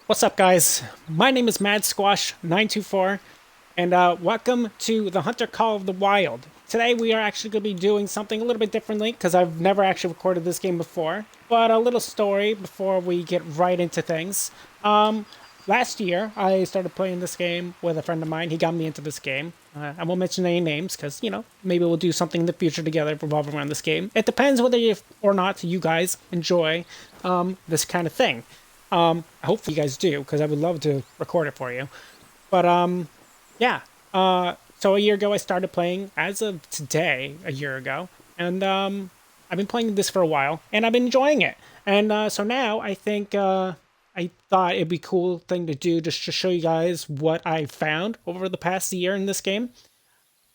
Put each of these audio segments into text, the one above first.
What's up, guys? My name is Mad Squash 924, and welcome to the Hunter Call of the Wild. Today we are actually going to be doing something a little bit differently because I've never actually recorded this game before. But a little story before we get right into things. Last year I started playing this game with a friend of mine. He got me into this game. I won't mention any names because, maybe we'll do something in the future together revolving around this game. It depends whether or not you guys enjoy this kind of thing. Hopefully you guys do, because I would love to record it for you. But, yeah. So a year ago I started playing, as of today, a year ago. And, I've been playing this for a while, and I've been enjoying it. And, so now I think, I thought it'd be a cool thing to do just to show you guys what I found over the past year in this game.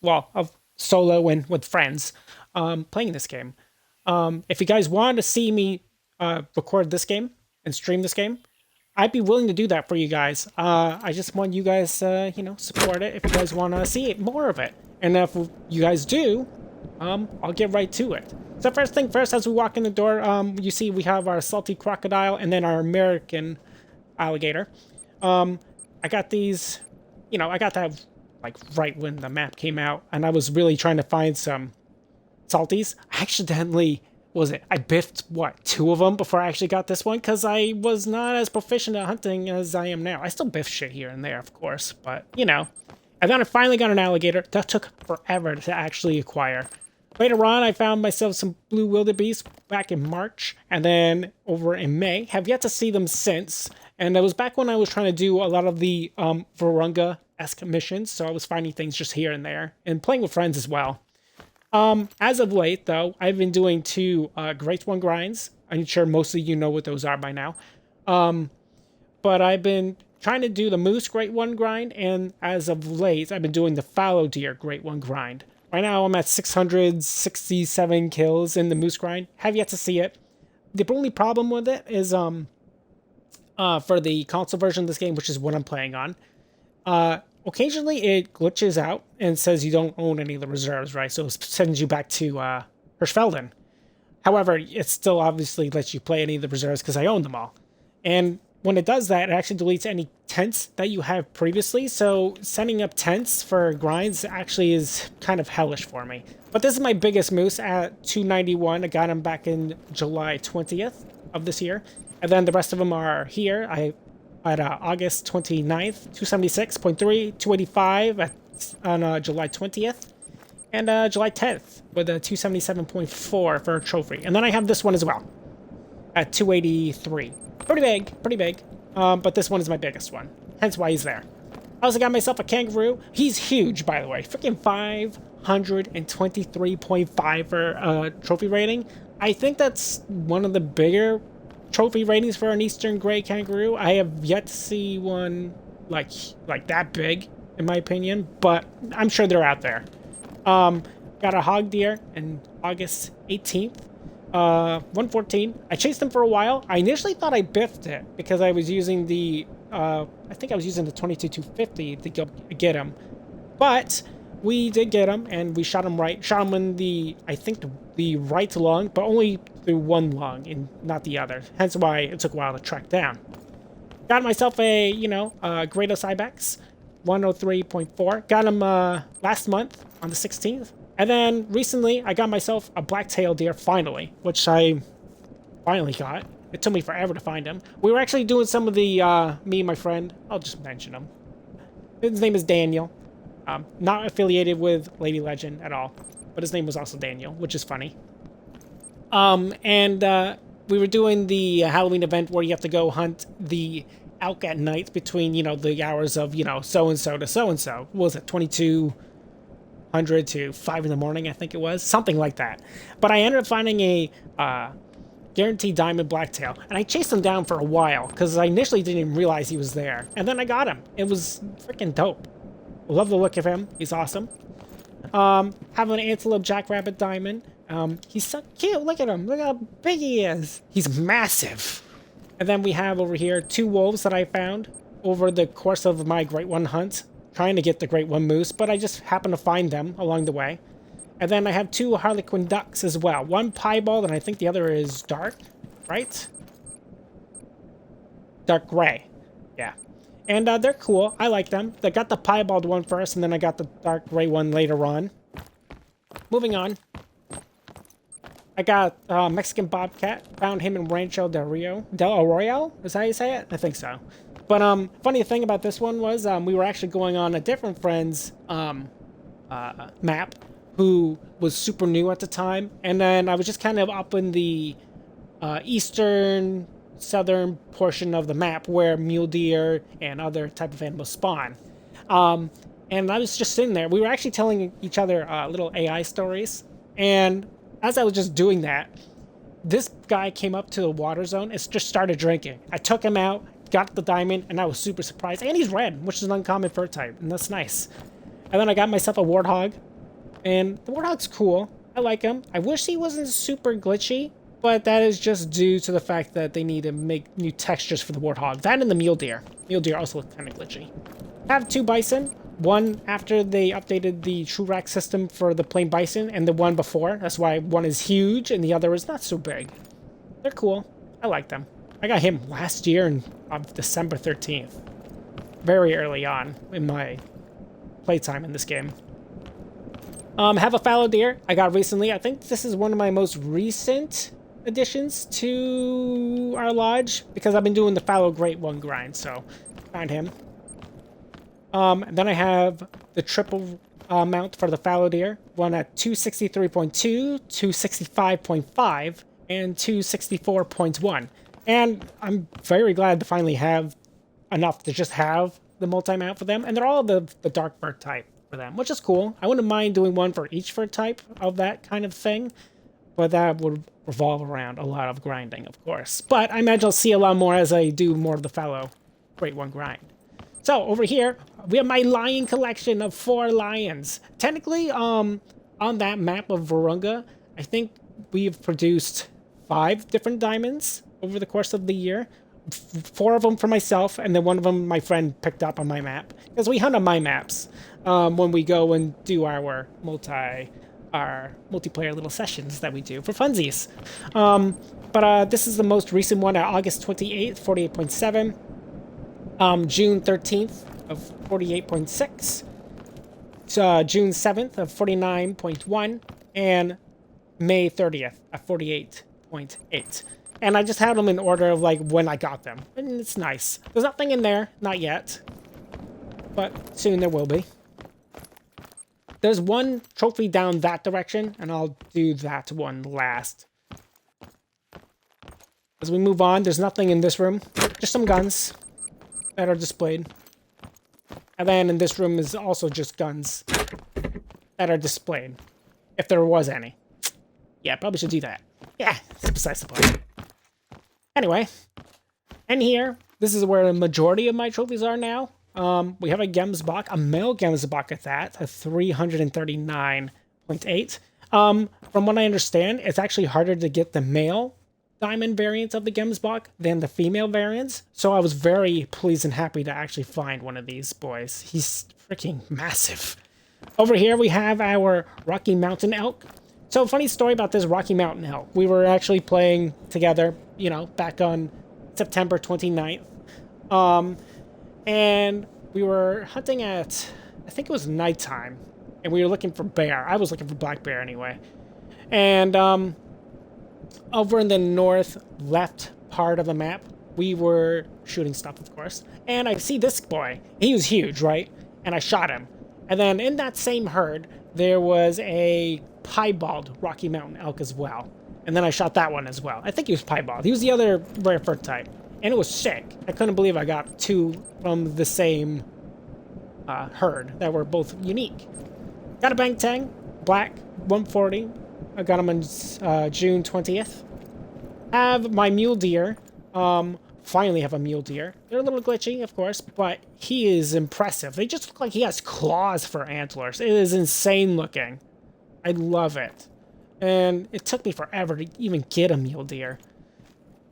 Well, of solo and with friends, playing this game. If you guys want to see me, record this game, and stream this game, I'd be willing to do that for you guys. I just want you guys, support it if you guys want to see it, more of it. And if you guys do, I'll get right to it. So first thing first, as we walk in the door, you see we have our salty crocodile and then our American alligator. I got these, I got that like right when the map came out, and I was really trying to find some salties. I accidentally I biffed what, two of them before I actually got this one because I was not as proficient at hunting as I am now. I still biff shit here and there, of course, but And then I finally got an alligator. That took forever to actually acquire. Later on, I found myself some blue wildebeest back in March, and then over in May. Have yet to see them since. And it was back when I was trying to do a lot of the Virunga-esque missions, so I was finding things just here and there, and playing with friends as well. As of late, though, I've been doing two Great One grinds. I'm sure most of you know what those are by now. But I've been trying to do the Moose Great One grind, and as of late, I've been doing the Fallow Deer Great One grind. Right now, I'm at 667 kills in the Moose grind. Have yet to see it. The only problem with it is for the console version of this game, which is what I'm playing on, occasionally it glitches out and says you don't own any of the reserves, right? So it sends you back to Hirschfelden. However, it still obviously lets you play any of the reserves because I own them all. And when it does that, it actually deletes any tents that you have previously. So sending up tents for grinds actually is kind of hellish for me. But this is my biggest moose at 291. I got him back in July 20th of this year. And then the rest of them are here. I at August 29th, 276.3, 285 on July 20th, and July 10th with a 277.4 for a trophy. And then I have this one as well at 283. Pretty big. But this one is my biggest one, hence why he's there. I also got myself a kangaroo. He's huge, by the way. Freaking 523.5 for trophy rating. I think that's one of the bigger trophy ratings for an Eastern Grey kangaroo. I have yet to see one like that big, in my opinion, but I'm sure they're out there. Got a hog deer in August 18th. 114. I chased him for a while. I initially thought I biffed it because I was using the I think I was using the 22-250 to go get him. But we did get him, and we shot him right. Shot him in the, I think, the right lung, but only through one lung and not the other. Hence why it took a while to track down. Got myself a, Greatos Ibex, 103.4. Got him last month on the 16th. And then recently, I got myself a black-tailed deer, finally, which I finally got. It took me forever to find him. We were actually doing some of the, me and my friend, I'll just mention him. His name is Daniel. Not affiliated with Lady Legend at all, but his name was also Daniel, which is funny. We were doing the Halloween event where you have to go hunt the elk at night between, the hours of, so-and-so to so-and-so. What was it, 2200 to 5 in the morning, I think it was? Something like that. But I ended up finding a guaranteed diamond blacktail, and I chased him down for a while because I initially didn't even realize he was there. And then I got him. It was freaking dope. Love the look of him. He's awesome. Have an antelope jackrabbit diamond. He's so cute. Look at him. Look how big he is. He's massive. And then we have over here 2 wolves that I found over the course of my Great One hunt, trying to get the Great One moose, but I just happened to find them along the way. And then I have 2 harlequin ducks as well. One piebald, and I think the other is dark, right? Dark gray. Yeah. And they're cool. I like them. I got the piebald one first, and then I got the dark gray one later on. Moving on. I got Mexican Bobcat. Found him in Rancho Del Rio. Del Arroyo? Is that how you say it? I think so. But funny thing about this one was we were actually going on a different friend's map who was super new at the time. And then I was just kind of up in the eastern, southern portion of the map where mule deer and other type of animals spawn. And I was just sitting there. We were actually telling each other little AI stories. And as I was just doing that, this guy came up to the water zone and just started drinking. I took him out, got the diamond, and I was super surprised. And he's red, which is an uncommon fur type, and that's nice. And then I got myself a warthog, and the warthog's cool. I like him. I wish he wasn't super glitchy, but that is just due to the fact that they need to make new textures for the warthog. That and the mule deer. Mule deer also look kind of glitchy. I have 2 bison. One after they updated the true rack system for the plain bison, and the one before. That's why one is huge and the other is not so big. They're cool. I like them. I got him last year on December 13th. Very early on in my playtime in this game. Have a fallow deer I got recently. I think this is one of my most recent additions to our lodge because I've been doing the fallow great one grind, so found him. Then I have the triple mount for the fallow deer, one at 263.2, 265.5, and 264.1. And I'm very glad to finally have enough to just have the multi-mount for them. And they're all the dark fur type for them, which is cool. I wouldn't mind doing one for each fur type of that kind of thing, but that would revolve around a lot of grinding, of course. But I imagine I'll see a lot more as I do more of the fallow great one grind. So over here, we have my lion collection of 4 lions. Technically, on that map of Virunga, I think we've produced 5 different diamonds over the course of the year. 4 of them for myself, and then 1 of them my friend picked up on my map. Because we hunt on my maps when we go and do our multiplayer little sessions that we do for funsies. But this is the most recent one at August 28th, 48.7. June 13th of 48.6, June 7th of 49.1, and May 30th at 48.8. And I just had them in order of like when I got them. And it's nice. There's nothing in there, not yet. But soon there will be. There's 1 trophy down that direction, and I'll do that one last. As we move on, there's nothing in this room. Just some guns that are displayed. And then in this room is also just guns that are displayed. If there was any. Yeah, probably should do that. Yeah, it's besides the point. Anyway, and here, this is where the majority of my trophies are now. We have a Gemsbok, a male Gemsbok at that, a 339.8. From what I understand, it's actually harder to get the male diamond variant of the Gemsbok than the female variants. So I was very pleased and happy to actually find one of these boys. He's freaking massive. Over here we have our Rocky Mountain elk. So funny story about this Rocky Mountain elk. We were actually playing together, you know, back on September 29th. And we were hunting at, I think it was nighttime, and we were looking for bear. I was looking for black bear anyway. And over in the north left part of the map, we were shooting stuff, of course. And I see this boy. He was huge, right? And I shot him. And then in that same herd, there was a piebald Rocky Mountain elk as well. And then I shot that one as well. I think he was piebald. He was the other rare fur type. And it was sick. I couldn't believe I got 2 from the same herd that were both unique. Got a Bang Tang, black, 140. I got them on June 20th. Have my mule deer. Finally have a mule deer. They're a little glitchy, of course, but he is impressive. They just look like he has claws for antlers. It is insane looking. I love it. And it took me forever to even get a mule deer.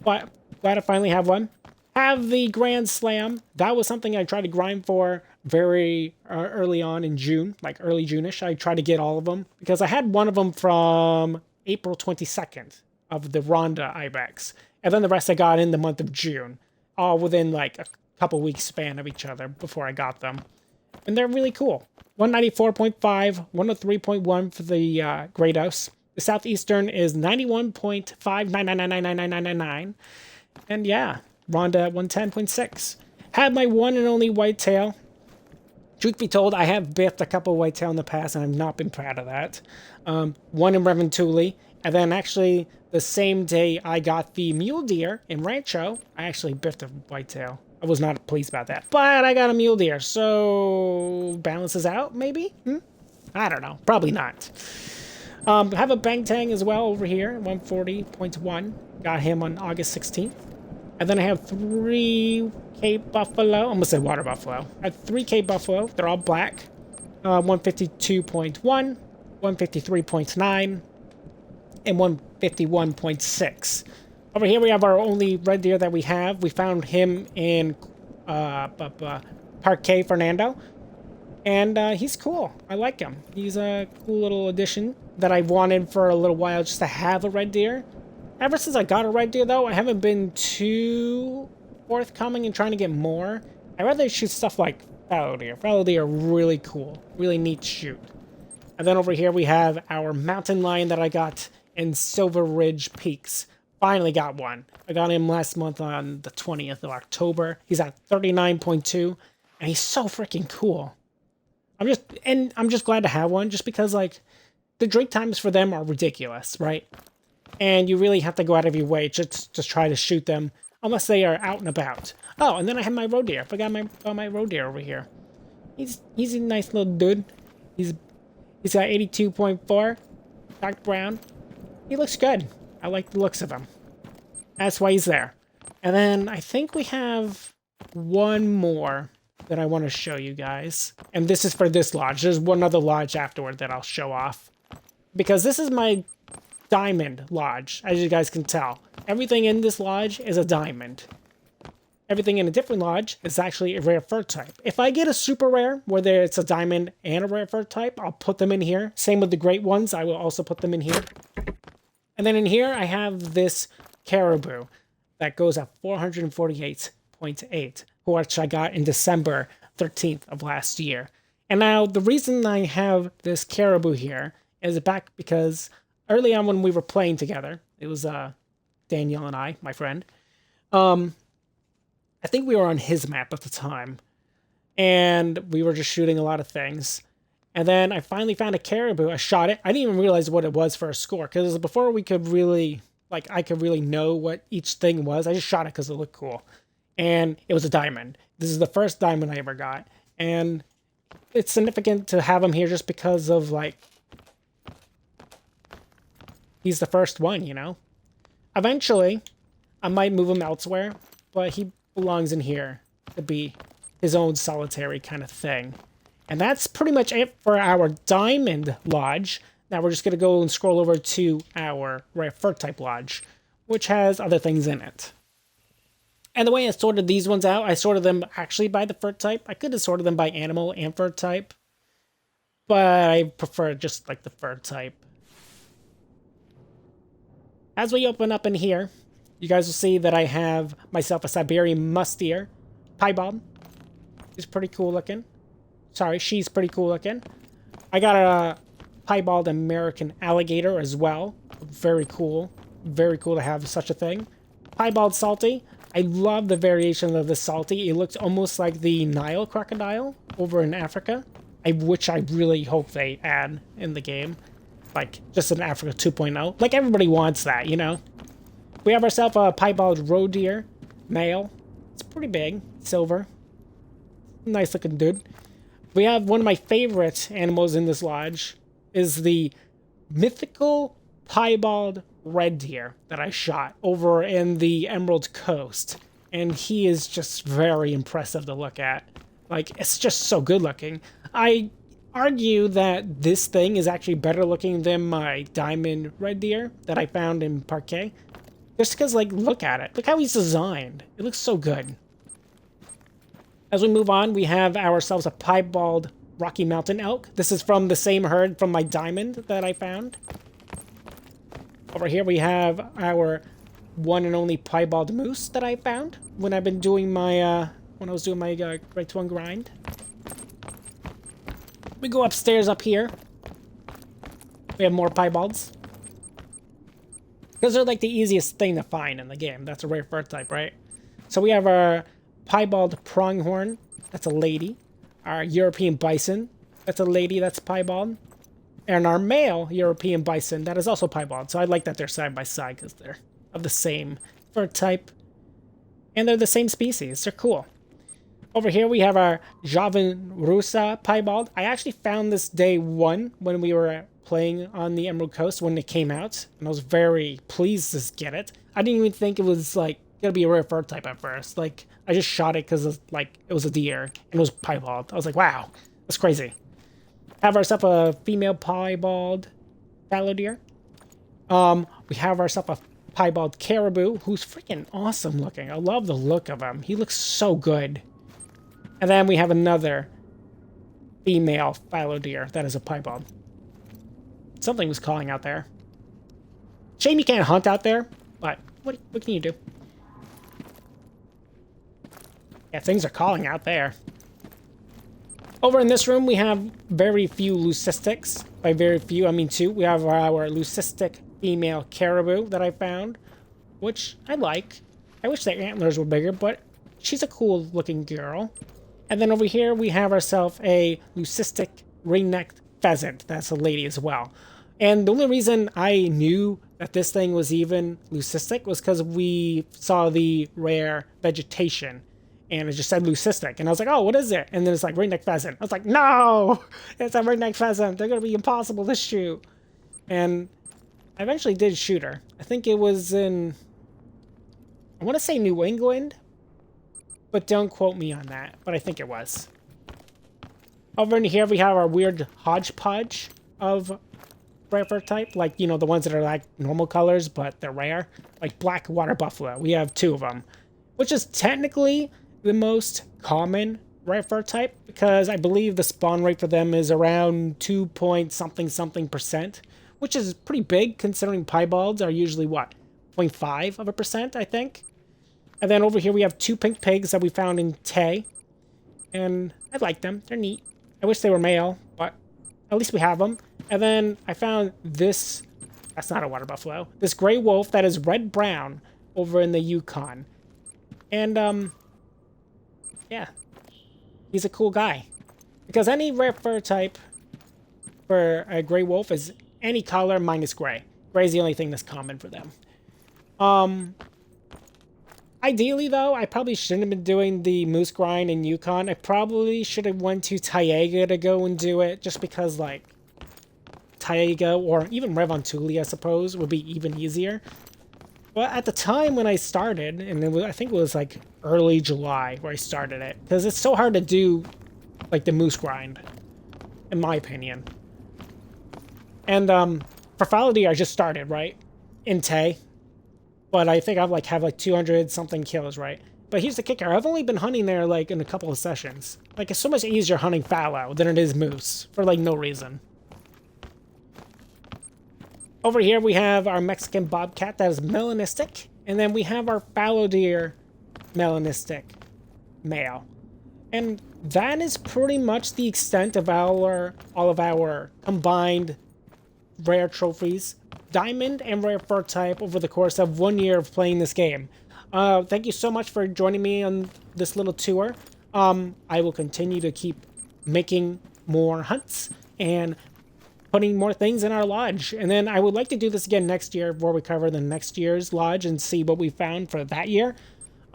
But glad I finally have one. Have the Grand Slam. That was something I tried to grind for very early on in June, like early June-ish. I tried to get all of them because I had one of them from April 22nd of the Ronda Ibex. And then the rest I got in the month of June, all within like couple weeks span of each other before I got them. And they're really cool. 194.5, 103.1 for the Great House. The Southeastern is 91.599999999. And yeah, Rhonda 110.6. Had my one and only whitetail. Truth be told, I have biffed a couple of whitetail in the past, and I've not been proud of that. One in Reventuli, and then actually the same day I got the mule deer in Rancho, I actually biffed a whitetail. I was not pleased about that, but I got a mule deer, so balances out, maybe? I don't know. Probably not. Have a Bang Tang as well over here, 140.1. Got him on August 16th. And then I have 3 Cape Buffalo. I'm going to say water buffalo. I have 3 Cape Buffalo. They're all black. 152.1, 153.9, and 151.6. Over here we have our only red deer that we have. We found him in Parque Fernando. And he's cool. I like him. He's a cool little addition that I wanted for a little while just to have a red deer. Ever since I got a red deer, though, I haven't been too forthcoming in trying to get more. I'd rather shoot stuff like fallow deer. Fallow deer are really cool. Really neat to shoot. And then over here we have our mountain lion that I got in Silver Ridge Peaks. Finally got one. I got him last month on the 20th of October. He's at 39.2, and he's so freaking cool. I'm just glad to have one, just because like the drink times for them are ridiculous, right? And you really have to go out of your way just to try to shoot them, unless they are out and about. Oh, and then I have my roe deer. I forgot my roe deer over here. He's a nice little dude. He's got 82.4, dark brown. He looks good. I like the looks of him. That's why he's there. And then I think we have one more that I want to show you guys. And this is for this lodge. There's one other lodge afterward that I'll show off. Because this is my diamond lodge, as you guys can tell. Everything in this lodge is a diamond. Everything in a different lodge is actually a rare fur type. If I get a super rare, whether it's a diamond and a rare fur type, I'll put them in here. Same with the great ones, I will also put them in here. And then in here, I have this caribou that goes at 448.8, which I got in December 13th of last year. And now, the reason I have this caribou here is back because early on when we were playing together, it was Daniel and I, my friend, I think we were on his map at the time, and we were just shooting a lot of things. And then I finally found a caribou. I shot it. I didn't even realize what it was for a score, because before we could really, like, I could really know what each thing was, I just shot it because it looked cool. And it was a diamond. This is the first diamond I ever got. And it's significant to have him here just because of, like, he's the first one, you know? Eventually, I might move him elsewhere, but he belongs in here to be his own solitary kind of thing. And that's pretty much it for our diamond lodge. Now we're just going to go and scroll over to our rare fur type lodge, which has other things in it. And the way I sorted these ones out, I sorted them actually by the fur type. I could have sorted them by animal and fur type, but I prefer just like the fur type. As we open up in here, you guys will see that I have myself a Siberian musk deer, piebald. He's pretty cool looking. Sorry, she's pretty cool looking. I got a piebald American alligator as well. Very cool. Very cool to have such a thing. Piebald salty. I love the variation of the salty. It looks almost like the Nile crocodile over in Africa, which I really hope they add in the game. Like, just an Africa 2.0. Like, everybody wants that, you know? We have ourselves a piebald roe deer, male. It's pretty big, silver. Nice looking dude. We have one of my favorite animals in this lodge, is the mythical piebald red deer that I shot over in the Emerald Coast. And he is just very impressive to look at. Like, it's just so good looking. I argue that this thing is actually better looking than my diamond red deer that I found in Parquet. Just because, like, look at it. Look how he's designed. It looks so good. As we move on, we have ourselves a piebald Rocky Mountain elk. This is from the same herd from my diamond that I found. Over here we have our one and only piebald moose that I found when I've been doing my when I was doing my Grade 1 grind. We go upstairs up here. We have more piebalds. Because they're like the easiest thing to find in the game. That's a rare fur type, right? So we have our piebald pronghorn. That's a lady. Our European bison. That's a lady that's piebald. And our male European bison. That is also piebald. So I like that they're side by side because they're of the same fur type. And they're the same species. They're cool. Over here we have our Javan Rusa piebald. I actually found this day 1 when we were playing on the Emerald Coast when it came out. And I was very pleased to get it. I didn't even think it was like gonna be a rare fur type at first. Like I just shot it because it was a deer and it was piebald. I was like, wow, that's crazy. Have ourselves a female piebald fallow deer. We have ourselves a piebald caribou who's freaking awesome looking. I love the look of him. He looks so good. And then we have another female fallow deer that is a piebald. Something was calling out there. Shame you can't hunt out there, but what can you do? Yeah, things are calling out there. Over in this room, we have very few leucistics. By very few, I mean 2. We have our leucistic female caribou that I found, which I like. I wish their antlers were bigger, but she's a cool looking girl. And then over here, we have ourselves a leucistic ring-necked pheasant. That's a lady as well. And the only reason I knew that this thing was even leucistic was because we saw the rare vegetation. And it just said leucistic. And I was like, oh, what is it? And then it's like ring-necked pheasant. I was like, no! It's a ring-necked pheasant. They're going to be impossible to shoot. And I eventually did shoot her. I think it was in, I want to say New England. But don't quote me on that. But I think it was. Over in here, we have our weird hodgepodge of rare fur type. Like, you know, the ones that are like normal colors, but they're rare. Like black water buffalo. We have 2 of them. Which is technically the most common rare fur type. Because I believe the spawn rate for them is around 2 point something percent. Which is pretty big considering piebalds are usually what? 0.5%, I think. And then over here we have 2 pink pigs that we found in Tay. And I like them. They're neat. I wish they were male, but at least we have them. And then I found this. That's not a water buffalo. This gray wolf that is red-brown over in the Yukon. And, yeah. He's a cool guy. Because any rare fur type for a gray wolf is any color minus gray. Gray is the only thing that's common for them. Ideally, though, I probably shouldn't have been doing the moose grind in Yukon. I probably should have went to Taiga to go and do it, just because, like, Taiga or even Revontuli, I suppose, would be even easier. But at the time when I started, and I think it was, like, early July where I started it, because it's so hard to do, like, the moose grind, in my opinion. And, for fallow deer, I just started, right? In Tay. But I think I've have 200 something kills, right? But here's the kicker. I've only been hunting there like in a couple of sessions. Like it's so much easier hunting fallow than it is moose for like no reason. Over here we have our Mexican bobcat that is melanistic. And then we have our fallow deer melanistic male. And that is pretty much the extent of all of our combined rare trophies, diamond and rare fur type, over the course of 1 year of playing this game. Thank you so much for joining me on this little tour. I will continue to keep making more hunts and putting more things in our lodge. And then I would like to do this again next year where we cover the next year's lodge and see what we found for that year.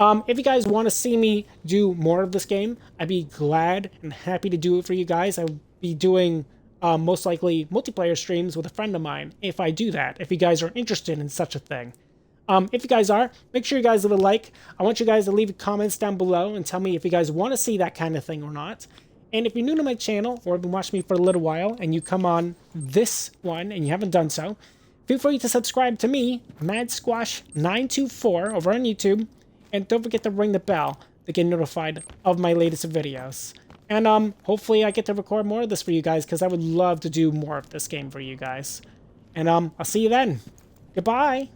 If you guys want to see me do more of this game, I'd be glad and happy to do it for you guys. I'll be doing most likely multiplayer streams with a friend of mine if I do that, if you guys are interested in such a thing. If you guys are, make sure you guys leave a like. I want you guys to leave comments down below and tell me if you guys want to see that kind of thing or not. And if you're new to my channel or have been watching me for a little while and you come on this one and you haven't done so, feel free to subscribe to me, MadSquash924 over on YouTube, and don't forget to ring the bell to get notified of my latest videos. And hopefully I get to record more of this for you guys because I would love to do more of this game for you guys. And I'll see you then. Goodbye.